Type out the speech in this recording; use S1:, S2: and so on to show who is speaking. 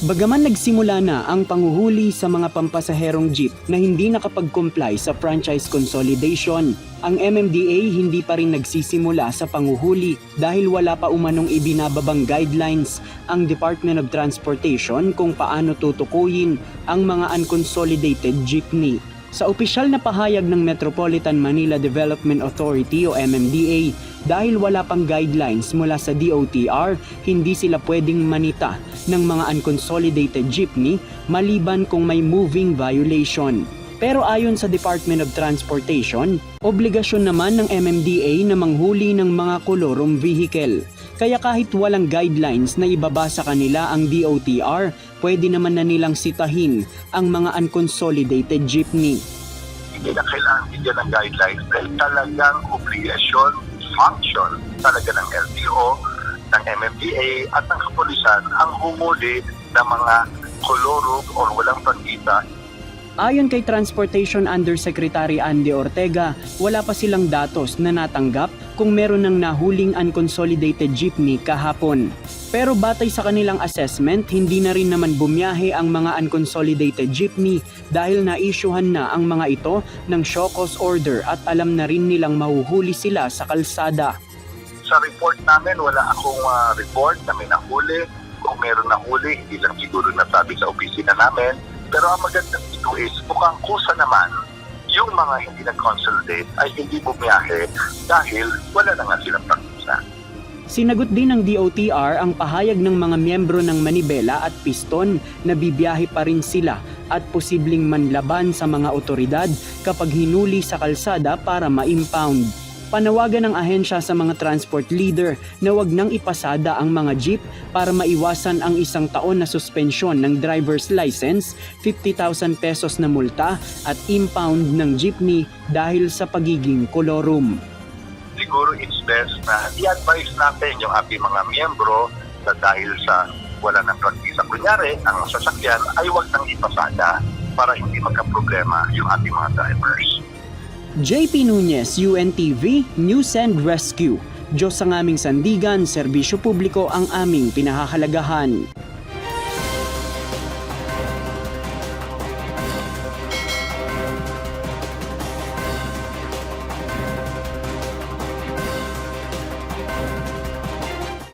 S1: Bagaman nagsimula na ang panghuhuli sa mga pampasaherong jeep na hindi nakapag-comply sa franchise consolidation, ang MMDA hindi pa rin nagsisimula sa panghuhuli dahil wala pa umanong ibinababang guidelines ang Department of Transportation kung paano tutukuyin ang mga unconsolidated jeepney. Sa opisyal na pahayag ng Metropolitan Manila Development Authority o MMDA, dahil wala pang guidelines mula sa DOTR, hindi sila pwedeng manita ng mga unconsolidated jeepney maliban kung may moving violation. Pero ayon sa Department of Transportation, obligasyon naman ng MMDA na manghuli ng mga kolorom vehicle. Kaya kahit walang guidelines na ibaba sa kanila ang DOTR, pwede naman na nilang sitahin ang mga unconsolidated jeepney.
S2: Hindi na kailangan bigyan ng guidelines dahil talagang obligasyon, function talaga ng LTO, ng MMDA at ng kapulisan ang humuli ng mga kolorom o walang pagkita.
S1: Ayon kay Transportation Undersecretary Andy Ortega, wala pa silang datos na natanggap kung meron ng nahuling unconsolidated jeepney kahapon. Pero batay sa kanilang assessment, hindi na rin naman bumiyahe ang mga unconsolidated jeepney dahil na-issuehan na ang mga ito ng show cause order at alam na rin nilang mahuhuli sila sa kalsada.
S2: Sa report namin, wala akong report na may nahuli. Kung meron nahuli, hindi lang siguro nasabi sa opisina namin. Pero ang magandang ito is mukhang kusa naman yung mga hindi nag-consolidate ay hindi bumiyahe dahil wala na nga silang pagkusa.
S1: Sinagot din ng DOTR ang pahayag ng mga miyembro ng Manibela at Piston na bibiyahe pa rin sila at posibleng manlaban sa mga otoridad kapag hinuli sa kalsada para ma-impound. Panawagan ng ahensya sa mga transport leader na wag nang ipasada ang mga jeep para maiwasan ang 1 taon na suspensyon ng driver's license, 50,000 pesos na multa at impound ng jeepney dahil sa pagiging kolorum.
S2: Siguro it's best na i-advise natin yung ating mga miyembro na dahil sa wala ng practice. Kunyari, ang sasakyan ay wag nang ipasada para hindi magka-problema yung ating mga drivers.
S1: JP Nunez, UNTV, News and Rescue. Diyos ang aming sandigan, serbisyo publiko ang aming pinahahalagahan.